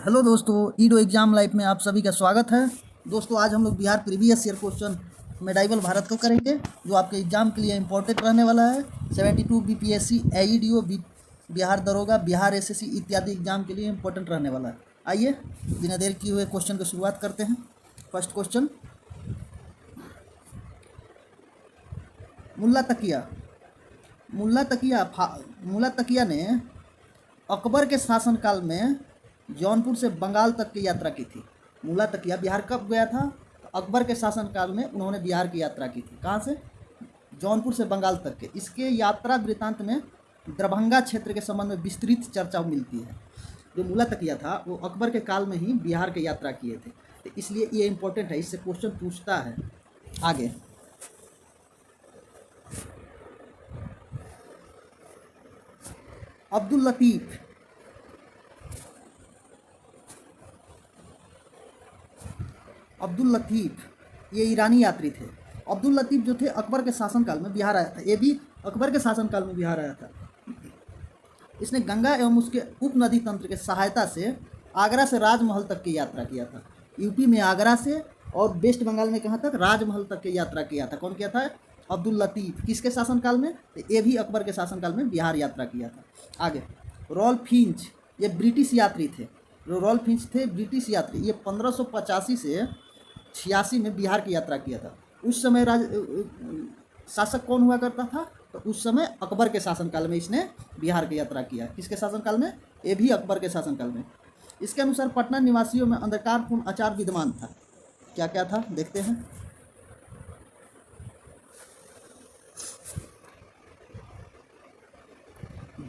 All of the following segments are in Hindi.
हेलो दोस्तों, ईडो एग्जाम लाइफ में आप सभी का स्वागत है। दोस्तों, आज हम लोग Bihar previous year question medieval Bharat को करेंगे, जो आपके एग्जाम के लिए इम्पोर्टेंट रहने वाला है। 72 बीपीएससी, एईडीओ, बिहार दरोगा, बिहार एसएससी इत्यादि एग्जाम के लिए इम्पोर्टेंट रहने वाला है। आइए बिना देर किए हुए क्वेश्चन की शुरुआत करते हैं। फर्स्ट क्वेश्चन, मुल्ला तकिया ने अकबर के शासनकाल में जौनपुर से बंगाल तक की यात्रा की थी। मुल्ला तकिया बिहार कब गया था? तो अकबर के शासनकाल में उन्होंने बिहार की यात्रा की थी। कहाँ से? जौनपुर से बंगाल तक के। इसके यात्रा वृत्तांत में दरभंगा क्षेत्र के संबंध में विस्तृत चर्चा मिलती है। जो मुल्ला तकिया था वो अकबर के काल में ही बिहार की यात्रा किए थे, तो इसलिए ये इंपॉर्टेंट है, इससे क्वेश्चन पूछता है। आगे, अब्दुल लतीफ़ ये ईरानी यात्री थे। अब्दुल लतीफ़ जो थे अकबर के शासनकाल में बिहार आया था। ये भी अकबर के शासनकाल में बिहार आया था। इसने गंगा एवं उसके उपनदी तंत्र की सहायता से आगरा से राजमहल तक की यात्रा किया था। यूपी में आगरा से और वेस्ट बंगाल में कहाँ तक? राजमहल तक की यात्रा किया था। कौन किया था? अब्दुल लतीफ़। किसके शासनकाल में? तो ये भी अकबर के शासनकाल में बिहार यात्रा किया था। आगे, रॉल्फ फिंच ये ब्रिटिश यात्री थे। जो रॉल्फ फिंच थे ब्रिटिश यात्री, ये 1585 से 86 में बिहार की यात्रा किया था। उस समय शासक कौन हुआ करता था? तो उस समय अकबर के शासनकाल में इसने बिहार की यात्रा किया। किसके शासनकाल में? ये भी अकबर के शासनकाल में। इसके अनुसार पटना निवासियों में अंधकारपूर्ण आचार विद्यमान था। क्या क्या था देखते हैं।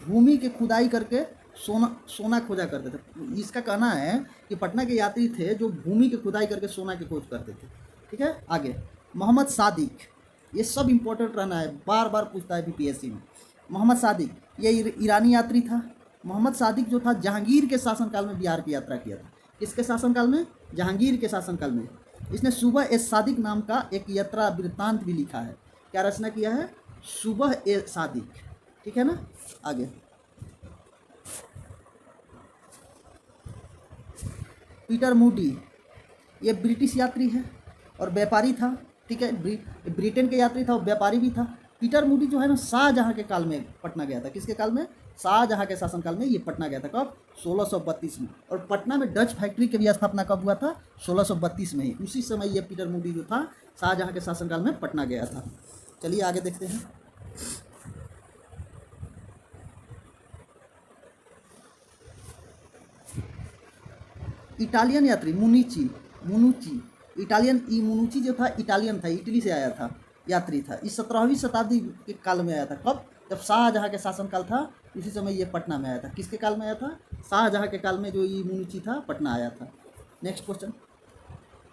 भूमि की खुदाई करके सोना खोजा करते थे। इसका कहना है कि पटना के यात्री थे जो भूमि की खुदाई करके सोना की खोज करते थे। ठीक है। आगे, मोहम्मद सादिक, ये सब इंपॉर्टेंट रहना है, बार बार पूछता है बीपीएससी में। मोहम्मद सादिक ये ईरानी यात्री था। मोहम्मद सादिक जो था जहांगीर के शासनकाल में बिहार की यात्रा किया था। किसके शासनकाल में? जहांगीर के शासनकाल में। इसने सुबह ए सादिक नाम का एक यात्रा वृत्तांत भी लिखा है। क्या रचना किया है? सुबह ए सादिक। ठीक है ना। आगे, पीटर मूडी ये ब्रिटिश यात्री है और व्यापारी था। ठीक है, ब्रिटेन के यात्री था और व्यापारी भी था। पीटर मूडी जो है ना, शाहजहाँ के काल में पटना गया था। किसके काल में? शाहजहाँ के शासनकाल में ये पटना गया था। कब? 1632 में। और पटना में डच फैक्ट्री की भी स्थापना कब हुआ था? 1632 में ही। उसी समय ये पीटर मूडी जो था शाहजहाँ के शासनकाल में पटना गया था। चलिए आगे देखते हैं। इटालियन यात्री मुनुची मुनुची जो था इटालियन था, इटली से आया था, यात्री था। इस 17वीं शताब्दी के काल में आया था। कब? जब शाहजहाँ के शासनकाल था, उसी समय ये पटना में आया था। किसके काल में आया था? शाहजहाँ के काल में जो ये मुनुची था पटना आया था। नेक्स्ट क्वेश्चन,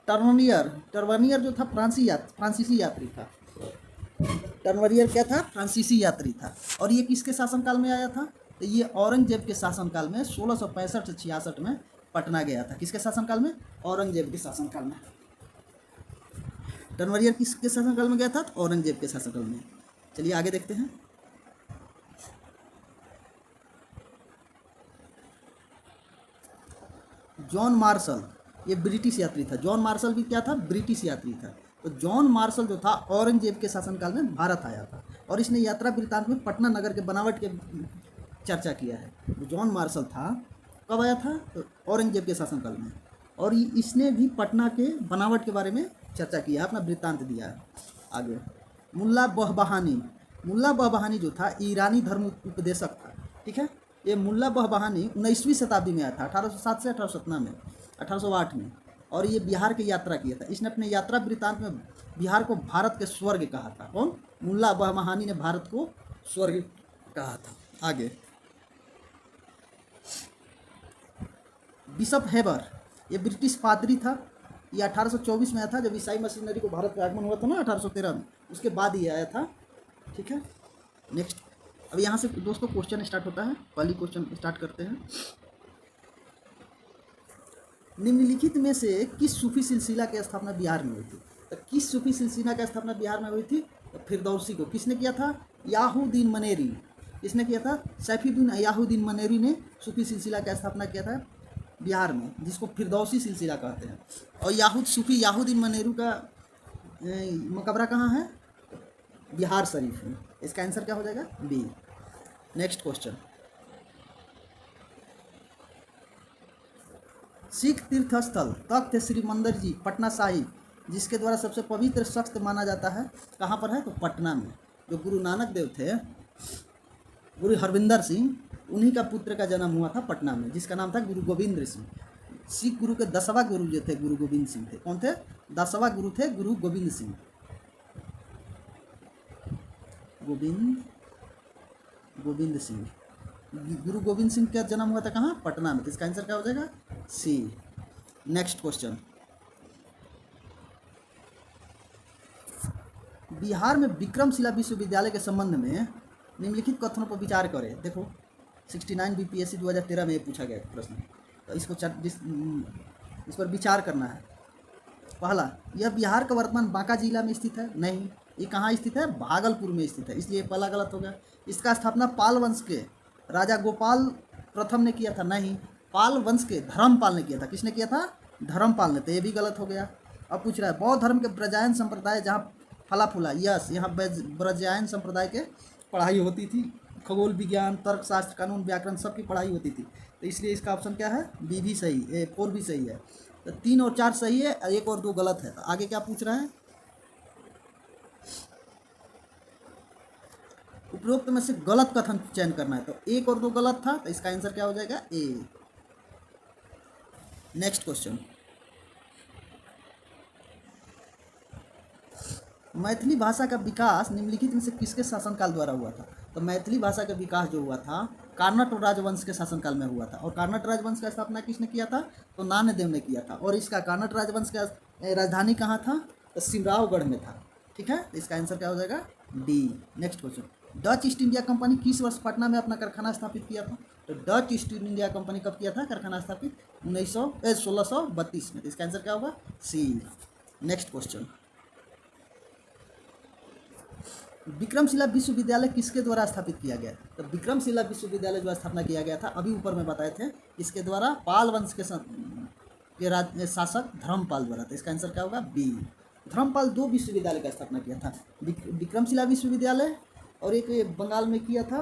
टर्वनियर जो था फ्रांसीसी यात्री था। टर्वनियर क्या था? फ्रांसीसी यात्री था। और ये किसके शासनकाल में आया था? तो ये औरंगजेब के शासनकाल में 1665 से 66 में पटना गया था। किसके शासनकाल में? औरंगजेब के शासनकाल में। टर्वनियर किसके शासनकाल में गया था? तो औरंगजेब के शासनकाल में। चलिए आगे देखते हैं। जॉन मार्शल ये ब्रिटिश यात्री था। जॉन मार्शल भी क्या था? ब्रिटिश यात्री था। तो जॉन मार्शल जो था औरंगजेब के शासनकाल में भारत आया था और इसने यात्रा वृत्तांत में पटना नगर के बनावट के चर्चा किया है। तो जॉन मार्शल था, कब आया था? तो औरंगजेब के शासनकाल में। और इसने भी पटना के बनावट के बारे में चर्चा किया है, अपना वृत्तांत दिया है। आगे, मुल्ला बहबहानी जो था ईरानी धर्म उपदेशक था। ठीक है। ये मुल्ला बहबहानी 19वीं शताब्दी में आया था, 1807 से 1808 में। और ये बिहार की यात्रा किया था। इसने अपने यात्रा वृत्तांत में बिहार को भारत के स्वर्ग कहा था। कौन? मुल्ला बहबहानी ने भारत को स्वर्ग कहा था। आगे, बिशप हेबर ये ब्रिटिश पादरी था। ये 1824 में आया था, जब ईसाई मशीनरी को भारत का आगमन हुआ था ना 1813 में, उसके बाद ये आया था। ठीक है। नेक्स्ट, अब यहाँ से दोस्तों क्वेश्चन स्टार्ट होता है। पहली क्वेश्चन स्टार्ट करते हैं। निम्नलिखित में से किस सूफी सिलसिला की स्थापना बिहार में हुई थी? तो किस सूफी सिलसिला की स्थापना बिहार में हुई थी? तो फिरदौसी को किसने किया था? याहुद्दीन मनेरी। किसने किया था? सैफुद्दीन याहुद्दीन मनेरी ने सूफी सिलसिला की स्थापना किया था बिहार में, जिसको फिरदौसी सिलसिला कहते हैं। और याहूद सूफी याहूद मनेरू का मकबरा कहाँ है? बिहार शरीफ में। इसका आंसर क्या हो जाएगा? बी। नेक्स्ट क्वेश्चन, सिख तीर्थ स्थल तख्त श्री मंदिर जी पटना साहिब, जिसके द्वारा सबसे पवित्र शख्स माना जाता है, कहाँ पर है? तो पटना में। जो गुरु नानक देव थे, गुरु हरविंदर सिंह, उन्हीं का पुत्र का जन्म हुआ था पटना में, जिसका नाम था गुरु गोविंद सिंह। सिख गुरु के 10वां गुरु जो थे गुरु गोविंद सिंह थे। कौन थे? 10वां गुरु थे गुरु गोविंद सिंह। गोविंद सिंह, गुरु गोविंद सिंह का जन्म हुआ था कहाँ? पटना में। तो इसका आंसर क्या हो जाएगा? सी। नेक्स्ट क्वेश्चन, बिहार में विक्रमशिला विश्वविद्यालय के संबंध में निम्नलिखित कथनों पर विचार करें। देखो 69 बीपीएससी 2013 में ये पूछा गया प्रश्न, तो इस पर विचार करना है। पहला, यह बिहार का वर्तमान बांका जिला में स्थित है? नहीं। ये कहाँ स्थित है? भागलपुर में स्थित है, इसलिए पहला गलत हो गया। इसका स्थापना पाल वंश के राजा गोपाल प्रथम ने किया था? नहीं। पाल वंश के धर्मपाल ने किया था। किसने किया था? धर्मपाल ने। तो ये भी गलत हो गया। अब पूछ रहा है बौद्ध धर्म के ब्रजायन संप्रदाय जहाँ फला फूला, यस, यहाँ ब्रजायन संप्रदाय के पढ़ाई होती थी। खगोल विज्ञान, तर्कशास्त्र, कानून, व्याकरण सब की पढ़ाई होती थी। तो इसलिए इसका ऑप्शन क्या है? बी भी सही, 4 भी सही है। तो 3 और 4 सही है, 1 और 2 गलत है। तो आगे क्या पूछ रहा है? उपरोक्त में से गलत कथन चयन करना है। तो 1 और 2 गलत था, तो इसका आंसर क्या हो जाएगा? ए। नेक्स्ट क्वेश्चन, मैथिली भाषा का विकास निम्नलिखित में से किसके शासनकाल द्वारा हुआ था? तो मैथिली भाषा का विकास जो हुआ था कर्नाट राजवंश के शासनकाल में हुआ था। और कर्नाट राजवंश का स्थापना किसने किया था? तो नान्यदेव ने किया था। और इसका कर्नाट राजवंश का राजधानी कहाँ था? तो सिमरावगढ़ में था। ठीक है, तो इसका आंसर क्या हो जाएगा? D. Next question, Dutch East India company किस वर्ष पटना में अपना कारखाना स्थापित किया था? तो डच ईस्ट इंडिया कंपनी कब किया था कारखाना स्थापित? 1632 में। तो इसका आंसर क्या होगा? सी। नेक्स्ट क्वेश्चन, विक्रमशिला विश्वविद्यालय किसके द्वारा स्थापित किया गया? तो विक्रमशिला विश्वविद्यालय जो स्थापना किया गया था, अभी ऊपर में बताए थे, इसके द्वारा पाल वंश के शासक धर्मपाल द्वारा। तो इसका आंसर क्या होगा? बी। धर्मपाल 2 विश्वविद्यालय का स्थापना किया था, विक्रमशिला विश्वविद्यालय और एक बंगाल में किया था,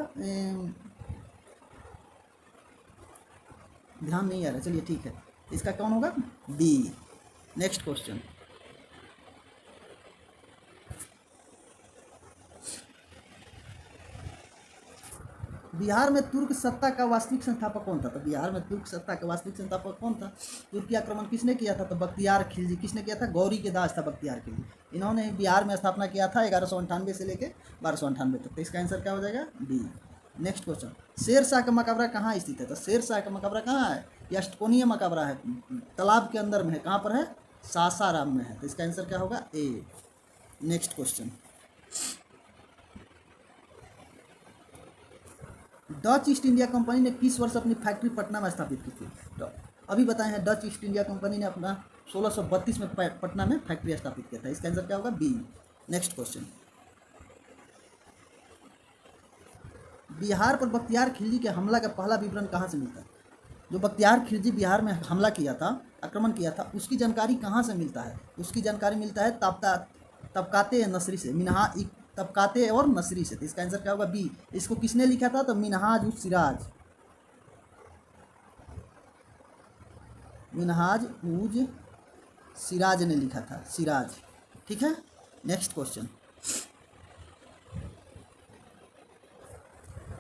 ध्यान नहीं आ रहा, चलिए ठीक है। इसका कौन होगा? बी। नेक्स्ट क्वेश्चन, बिहार में तुर्क सत्ता का वास्तविक संस्थापक कौन था? तो बिहार में तुर्क सत्ता का वास्तविक संस्थापक कौन था? तुर्की आक्रमण किसने किया था? तो बख्तियार खिलजी। किसने किया था? गौरी के दास था बख्तियार खिलजी। इन्होंने बिहार में स्थापना किया था 1198 से लेकर 1298 तक। तो इसका आंसर क्या हो जाएगा? D. Next question, Sher Shah का मकबरा कहाँ स्थित है? तो शेर शाह का मकबरा कहाँ है? यह अष्टकोणीय मकबरा है, तालाब के अंदर में है। कहाँ पर है? सासाराम में है। तो इसका आंसर क्या होगा? A. Next question, Dutch East India company ने किस वर्ष अपनी फैक्ट्री पटना में स्थापित की थी? तो अभी बताए हैं, डच ईस्ट इंडिया कंपनी ने अपना 1632 में पटना में फैक्ट्री स्थापित किया था। इसका आंसर क्या होगा? बी। नेक्स्ट क्वेश्चन, बिहार पर बख्तियार खिलजी के हमला का पहला विवरण कहाँ से मिलता है? जो बख्तियार खिलजी बिहार में हमला किया था, आक्रमण किया था, उसकी जानकारी कहाँ से मिलता है? उसकी जानकारी मिलता है तबकाते नसरी से, तबकाते और नसरी से। तो इसका आंसर क्या होगा? बी। इसको किसने लिखा था? तो मिनहाज उज सिराज, मिनहाज उज सिराज ने लिखा था, सिराज। ठीक है। नेक्स्ट क्वेश्चन,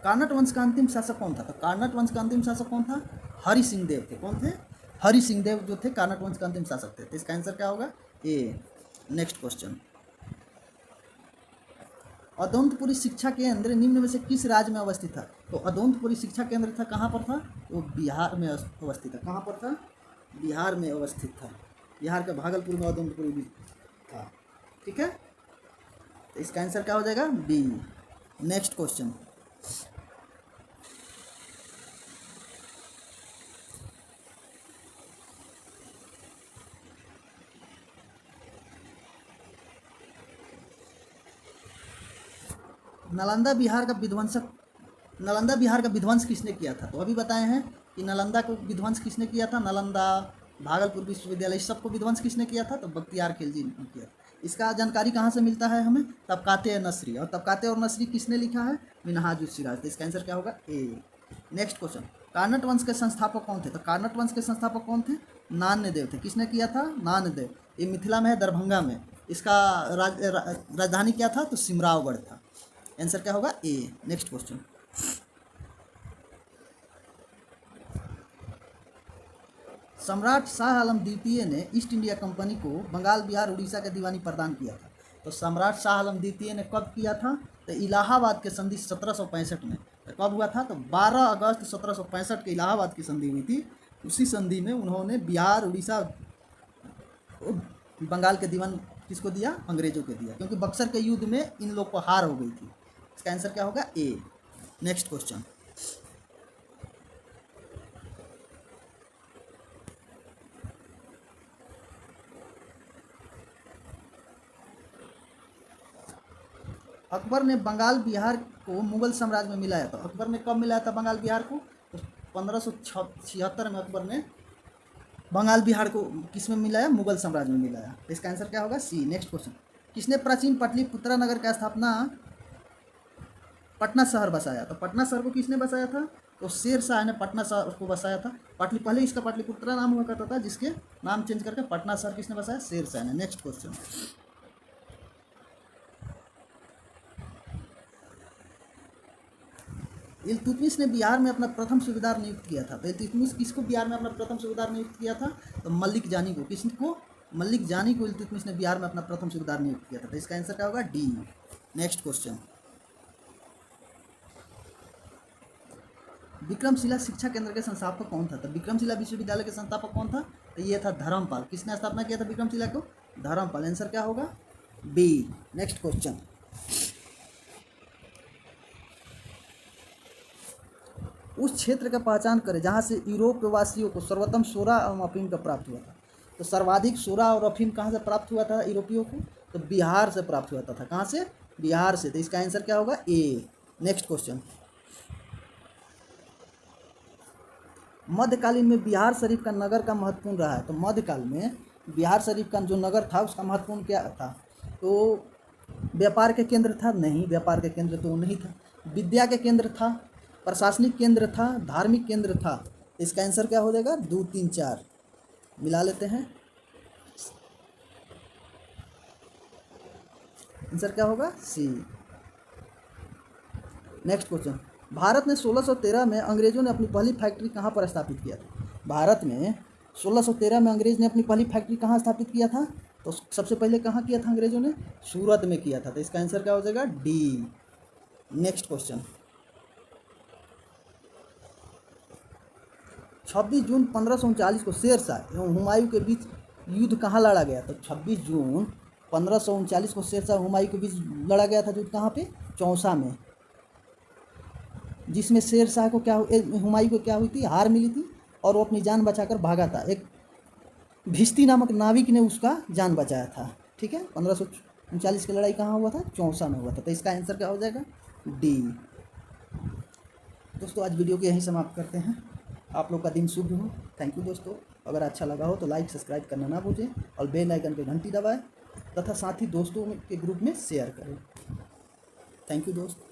कर्नाट वंश का अंतिम शासक कौन था? तो कर्नाट वंश का अंतिम शासक कौन था? हरि सिंह देव थे। कौन थे? हरि सिंह देव जो थे कर्नाट वंश का अंतिम शासक थे। तो इसका आंसर क्या होगा? ए। नेक्स्ट क्वेश्चन, अदौंतपुरी शिक्षा केंद्र निम्न में से किस राज्य में अवस्थित था? तो अदौंतपुरी शिक्षा केंद्र था, कहाँ पर था? तो बिहार में अवस्थित था। कहाँ पर था? बिहार में अवस्थित था। बिहार के भागलपुर में अदौंतपुरी भी था। ठीक है, तो इसका आंसर क्या हो जाएगा? B. Next question, Nalanda Bihar का विध्वंस किसने किया था? तो अभी बताए हैं कि नालंदा को विध्वंस किसने किया था, नालंदा, भागलपुर विश्वविद्यालय, इस सबको विध्वंस किसने किया था, तो बख्तियार खिलजी ने किया था। इसका जानकारी कहाँ से मिलता है हमें, तबकाते नसरी, और तबकाते और नसरी किसने लिखा है, मिनहाजुल सिराज। तो इसका आंसर क्या होगा, ए। नेक्स्ट क्वेश्चन, कार्नट वंश के संस्थापक कौन थे, तो कार्नट वंश के संस्थापक कौन थे, नान्यदेव थे। किसने किया था, नान्यदेव। ये मिथिला में है, दरभंगा में। इसका राजधानी क्या था, तो सिमरावगढ़ था। आंसर क्या होगा, ए। नेक्स्ट क्वेश्चन, सम्राट शाह आलम द्वितीय ने ईस्ट इंडिया कंपनी को बंगाल, बिहार, उड़ीसा के दीवानी प्रदान किया था। तो सम्राट शाह आलम द्वितीय ने कब किया था, तो इलाहाबाद के संधि 1765 में। तो कब हुआ था, तो 12 अगस्त 1765 के इलाहाबाद की संधि हुई थी। उसी संधि में उन्होंने बिहार, उड़ीसा, बंगाल के दीवान किसको दिया, अंग्रेजों को दिया, क्योंकि बक्सर के युद्ध में इन लोग को हार हो गई थी। इसका आंसर क्या होगा, ए। नेक्स्ट क्वेश्चन, अकबर ने बंगाल बिहार को मुगल साम्राज्य में मिलाया था। अकबर ने कब मिलाया था बंगाल बिहार को, तो 1576 में अकबर ने बंगाल बिहार को किस में मिलाया, मुगल साम्राज्य में मिलाया। तो इसका आंसर क्या होगा, सी। नेक्स्ट क्वेश्चन, किसने प्राचीन पटलिपुत्रा नगर का स्थापना पटना शहर बसाया। तो पटना शहर को किसने बसाया था, तो शेर शाह ने पटना शहर को बसाया था। पहले इसका पाटलिपुत्रा नाम हुआ करता था, जिसके नाम चेंज करके पटना शहर किसने बसाया, शेर शाह ने। नेक्स्ट क्वेश्चन, इल्तुतमिश ने बिहार में अपना प्रथम सूबेदार नियुक्त किया था। तो इल्तुतमिश किसको बिहार में अपना प्रथम सूबेदार नियुक्त किया था, तो मलिक जानी को। किसको, मलिक जानी को इल्तुतमिश ने बिहार में अपना प्रथम सूबेदार नियुक्त किया था। तो इसका आंसर क्या होगा, डी। नेक्स्ट क्वेश्चन, विक्रमशिला शिक्षा केंद्र के संस्थापक कौन था। तो विक्रमशिला विश्वविद्यालय के संस्थापक कौन था, तो ये था धर्मपाल। किसने स्थापना किया था विक्रमशिला को, धर्मपाल। आंसर क्या होगा, बी। नेक्स्ट क्वेश्चन, उस क्षेत्र का पहचान करें जहाँ से यूरोप वासियों को सर्वोत्तम सोरा एवं अफीम का प्राप्त हुआ था। तो सर्वाधिक सोरा और अफीम कहाँ से प्राप्त हुआ था यूरोपियों को, तो बिहार से प्राप्त हुआ था। कहाँ से, बिहार से। तो इसका आंसर क्या होगा, ए। नेक्स्ट क्वेश्चन, मध्यकालीन में बिहार शरीफ का नगर का महत्वपूर्ण रहा है। तो मध्यकाल में बिहार शरीफ का जो नगर था उसका महत्वपूर्ण क्या था, तो व्यापार के केंद्र था, नहीं, व्यापार के केंद्र तो नहीं था। विद्या के केंद्र था, प्रशासनिक केंद्र था, धार्मिक केंद्र था। इसका आंसर क्या हो जाएगा, 2, 3, 4 मिला लेते हैं। आंसर क्या होगा, सी। नेक्स्ट क्वेश्चन, भारत में 1613 में अंग्रेजों ने अपनी पहली फैक्ट्री कहाँ पर स्थापित किया था। भारत में 1613 में अंग्रेज ने अपनी पहली फैक्ट्री कहाँ स्थापित किया था, तो सबसे पहले कहाँ किया था अंग्रेजों ने, सूरत में किया था। तो इसका आंसर क्या हो जाएगा, डी। नेक्स्ट क्वेश्चन, 26 जून 1539 को शेर शाह एवं हुमायूं के बीच युद्ध कहाँ लड़ा गया। तो 26 जून 1539 को शेर शाह हुमायूं के बीच लड़ा गया था युद्ध, कहाँ पे, चौसा में, जिसमें शेर शाह को क्या, हुमायूं को क्या हुई थी, हार मिली थी और वो अपनी जान बचाकर भागा था। एक भिश्ती नामक नाविक ने उसका जान बचाया था। ठीक है, 1539 की लड़ाई कहाँ हुआ था, चौसा में हुआ था। तो इसका आंसर क्या हो जाएगा, डी। दोस्तों आज वीडियो को यहीं समाप्त करते हैं। आप लोग का दिन शुभ हो। थैंक यू दोस्तों। अगर अच्छा लगा हो तो लाइक सब्सक्राइब करना ना भूलें और बेल आइकन पे घंटी दबाएं तथा साथ ही दोस्तों के ग्रुप में शेयर करें। थैंक यू दोस्त।